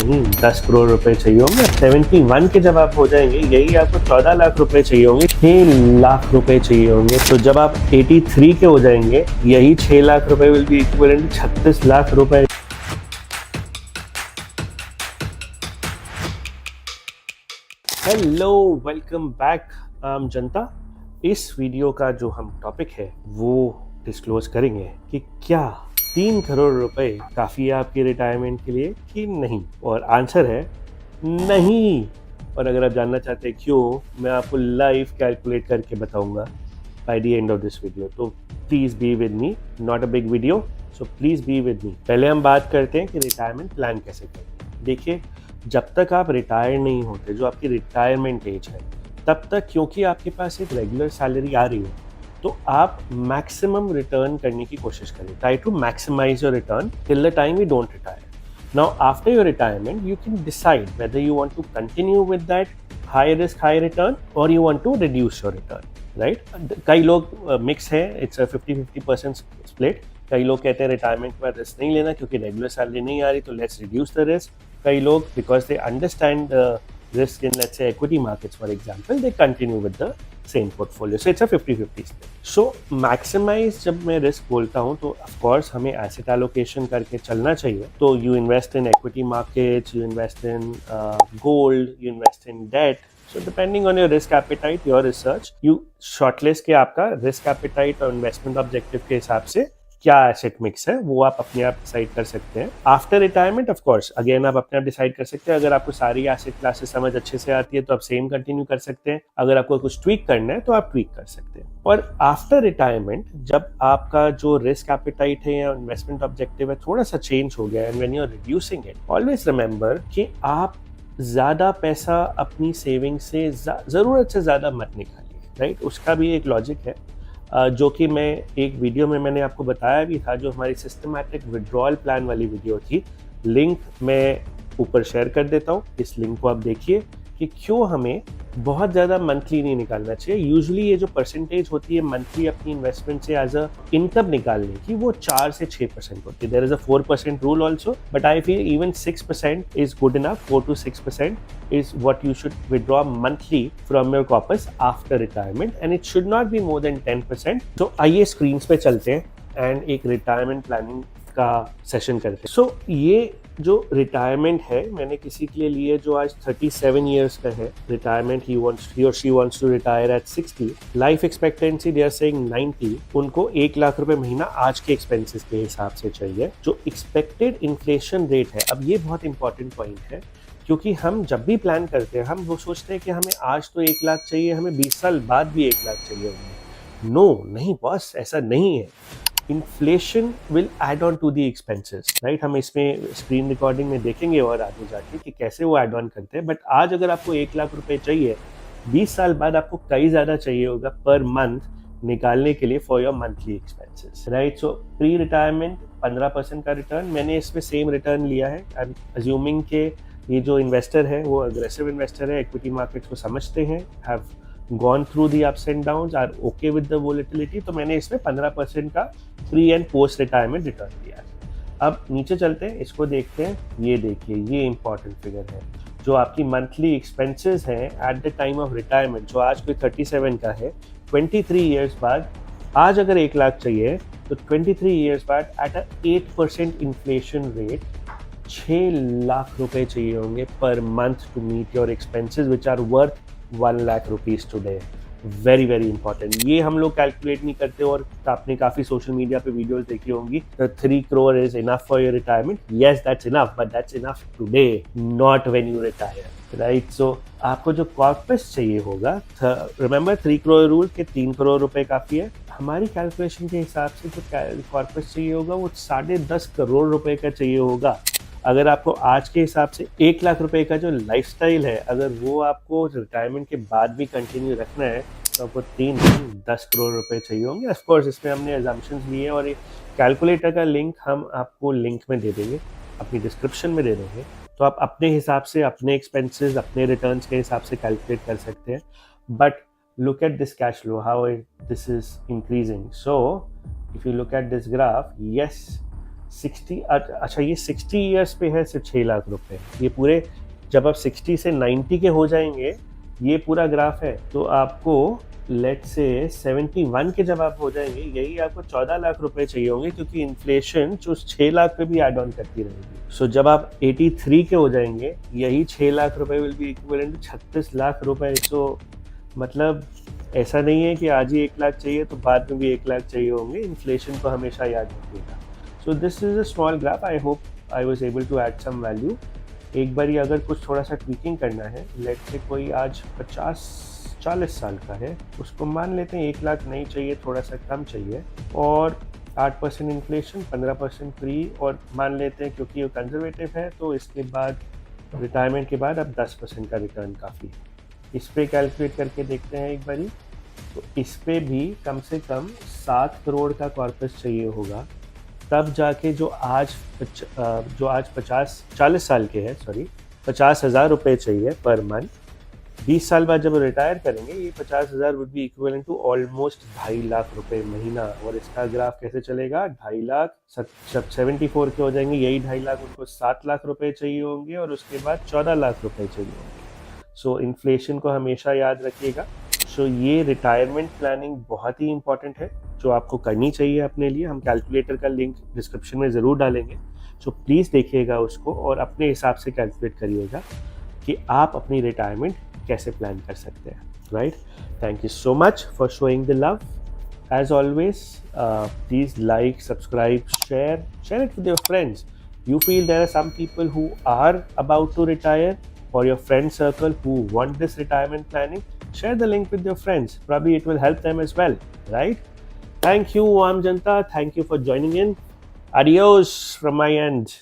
नहीं 10 करोड़ रुपए चाहिए होंगे। 71 के जब आप हो जाएंगे, यही आपको 14 लाख रुपए चाहिए होंगे, 6 लाख रुपए चाहिए होंगे। तो जब आप 83 के हो जाएंगे, यही 6 लाख रुपए विल बी इक्विवेलेंट 36 लाख रुपए। हेलो, वेलकम बैक आम जनता। इस वीडियो का जो हम टॉपिक है वो डिस्क्लोज करेंगे कि क्या 3 करोड़ रुपए काफ़ी है आपकी रिटायरमेंट के लिए कि नहीं। और आंसर है नहीं। और अगर आप जानना चाहते हैं क्यों, मैं आपको लाइव कैलकुलेट करके बताऊंगा by the end of this video. तो please be with me, not a big video, so please be with me. पहले हम बात करते हैं कि रिटायरमेंट प्लान कैसे करें। देखिए, जब तक आप रिटायर नहीं होते, जो आपकी रिटायरमेंट एज है, तब तक क्योंकि आपके पास एक रेगुलर सैलरी आ रही है, तो आप मैक्सिमम रिटर्न करने की कोशिश करें। Try to maximise your return till the time you don't retire. Now after your retirement you can decide whether you want to continue with that high risk high return और you want to reduce your return, right. कई लोग mix है, it's a 50-50% split. कई लोग कहते हैं retirement के बाद रिस्क नहीं लेना क्योंकि रेगुलर सैलरी नहीं आ रही, तो लेट्स रिड्यूस द रिस्क। कई लोग, because they understand risk in, let's say, equity markets, for example, they continue with the same portfolio. So it's a 50-50 split. So maximize जब मैं risk बोलता हूँ तो of course हमें asset allocation करके चलना चाहिए। तो you invest in equity markets, you invest in gold, you invest in debt. So depending on your risk appetite, your research, you shortlist के आपका risk appetite और investment objective के हिसाब से क्या एसेट मिक्स है वो आप अपने आप डिसाइड कर सकते हैं। After retirement of course again आप अपने आप डिसाइड कर सकते हैं। अगर आपको सारी एसेट क्लासेस समझ अच्छे से आती है तो आप सेम कंटिन्यू कर सकते हैं। अगर आपको कुछ ट्वीक करना है तो आप ट्वीक कर सकते हैं। और आफ्टर रिटायरमेंट जब आपका जो रिस्क एपेटाइट है या इन्वेस्टमेंट ऑब्जेक्टिव है थोड़ा सा चेंज हो गया है, and when you are reducing it, always remember कि आप ज्यादा पैसा अपनी सेविंग से जरूरत से ज्यादा मत निकालिए, राइट। उसका भी एक लॉजिक है जो कि मैं एक वीडियो में मैंने आपको बताया भी था, जो हमारी सिस्टमैटिक विड्रॉल प्लान वाली वीडियो थी। लिंक मैं ऊपर शेयर कर देता हूँ, इस लिंक को आप देखिए कि क्यों हमें बहुत ज़्यादा मंथली नहीं निकालना चाहिए। यूजुअली ये जो परसेंटेज होती है मंथली अपनी इन्वेस्टमेंट से एज अ इनकम निकालने की, वो 4 से 6% होती है। There is a 4% rule also, but I feel even 6% is good enough. 4 to 6% is what you should withdraw monthly from your corpus after retirement, and it should not be more than 10%. तो आइए screen पे चलते हैं and एक retirement planning का session करते हैं। सो ये जो रिटायरमेंट है मैंने किसी के लिए लिए जो आज 37 इयर्स का है retirement, he or she wants to retire at 60, life expectancy they are saying 90, उनको 1 लाख रुपए महीना आज के एक्सपेंसेस के हिसाब से चाहिए। जो एक्सपेक्टेड इन्फ्लेशन रेट है, अब ये बहुत इंपॉर्टेंट पॉइंट है, क्योंकि हम जब भी प्लान करते हैं हम वो सोचते हैं कि हमें आज तो 1 लाख चाहिए, हमें 20 साल बाद भी 1 लाख चाहिए होंगे। नो, नहीं बॉस, ऐसा नहीं है। Inflation will add on to the expenses, right. हम इसमें स्क्रीन रिकॉर्डिंग में देखेंगे और आगे जाके कि कैसे वो एड ऑन करते हैं। बट आज अगर आपको 1 लाख रुपए चाहिए, 20 साल बाद आपको कई ज़्यादा चाहिए होगा पर मंथ निकालने के लिए for your monthly expenses, right. So pre retirement 15% का रिटर्न, मैंने इसमें सेम रिटर्न लिया है। आई एम अज्यूमिंग के ये जो इन्वेस्टर है वो अग्रेसिव इन्वेस्टर है, इक्विटी मार्केट्स को समझते हैं, have gone through the ups and downs, are okay with the volatility, तो मैंने इसमें 15% का pre and post retirement return दिया है। अब नीचे चलते हैं, इसको देखते हैं। ये देखिए, ये इंपॉर्टेंट फिगर है। जो आपकी मंथली एक्सपेंसेस हैं at the time of retirement, जो आज कोई 37 का है, 23 ईयर्स बाद, आज अगर 1 लाख चाहिए तो 23 ईयर्स बाद at a 8% inflation rate 6 lakh रुपए चाहिए होंगे per month to meet your expenses which are worth 1 lakh rupees today. Very very important. ये हम लोग कैलकुलेट नहीं करते, और आपने काफी सोशल मीडिया पे वीडियोस देखी होंगी, 3 crore is enough for your retirement. Yes, that's enough, but that's enough today, not when you retire, right. So आपको जो कॉर्पस चाहिए होगा, रिमेंबर 3 करोड़ रूल के 3 करोड़ रुपए काफी है। हमारी कैलकुलेशन के हिसाब से जो कॉर्पस चाहिए होगा वो 10.5 करोड़ रुपए का चाहिए होगा। अगर आपको आज के हिसाब से 1 लाख रुपए का जो लाइफस्टाइल है, अगर वो आपको रिटायरमेंट के बाद भी कंटिन्यू रखना है, तो आपको 10 करोड़ रुपए चाहिए होंगे। ऑफ कोर्स इसमें हमने एजम्पशंस लिए हैं, और ये कैलकुलेटर का लिंक हम आपको लिंक में दे देंगे, अपनी डिस्क्रिप्शन में दे देंगे। तो आप अपने हिसाब से, अपने एक्सपेंसेस, अपने रिटर्न्स के हिसाब से कैलकुलेट कर सकते हैं। But look at this cash flow, how this is increasing. So if you look at this graph, yes, 60, अच्छा ये 60 ईयर्स पे है सिर्फ 6 लाख रुपए। ये पूरे जब आप 60 से 90 के हो जाएंगे, ये पूरा ग्राफ है, तो आपको लेट से 71 के जब आप हो जाएंगे, यही आपको 14 लाख रुपए चाहिए होंगे, क्योंकि इन्फ्लेशन जो 6 लाख पे भी एड ऑन करती रहेगी। सो जब आप 83 के हो जाएंगे, यही 6 लाख रुपए will be equivalent to 36 lakh रुपए। सो मतलब ऐसा नहीं है कि आज ही 1 लाख चाहिए तो बाद में भी 1 लाख चाहिए होंगे। इन्फ्लेशन को हमेशा याद रखिएगा। So this is a small graph. I hope I was able to add some value. एक बार अगर कुछ थोड़ा सा ट्वीकिंग करना है, लेट से कोई आज 50-40 साल का है, उसको मान लेते हैं 1 लाख नहीं चाहिए, थोड़ा सा कम चाहिए, और 8% इन्फ्लेशन, 15% फ्री, और मान लेते हैं क्योंकि ये कंजर्वेटिव है तो इसके बाद रिटायरमेंट के बाद अब 10% का रिटर्न काफ़ी है। इस पे कैलकुलेट करके देखते हैं एक बारी। तो इस पे भी कम से कम 7 करोड़ का कॉर्पस चाहिए होगा, तब जाके जो आज 40 साल के हैं, सॉरी 50,000 रुपये चाहिए पर मंथ। 20 साल बाद जब रिटायर करेंगे, ये 50,000 would be equivalent to almost 2.5 lakh रुपए महीना। और इसका ग्राफ कैसे चलेगा? 2.5 लाख जब 74 के हो जाएंगे, यही 2.5 लाख उनको 7 लाख रुपए चाहिए होंगे, और उसके बाद 14 लाख रुपए चाहिए होंगे। सो इन्फ्लेशन को हमेशा याद रखिएगा। सो ये रिटायरमेंट प्लानिंग बहुत ही इंपॉर्टेंट है, जो आपको करनी चाहिए अपने लिए। हम कैलकुलेटर का लिंक डिस्क्रिप्शन में ज़रूर डालेंगे, सो प्लीज़ देखिएगा उसको और अपने हिसाब से कैलकुलेट करिएगा कि आप अपनी रिटायरमेंट कैसे प्लान कर सकते हैं, right? Thank you so much for showing the love. As always, please like, subscribe, share it with your friends. You feel there are some people who are about to retire, or your friend circle who want this retirement planning. Share the link with your friends. Probably it will help them as well, right? Thank you, Am Janta. Thank you for joining in. Adios from my end.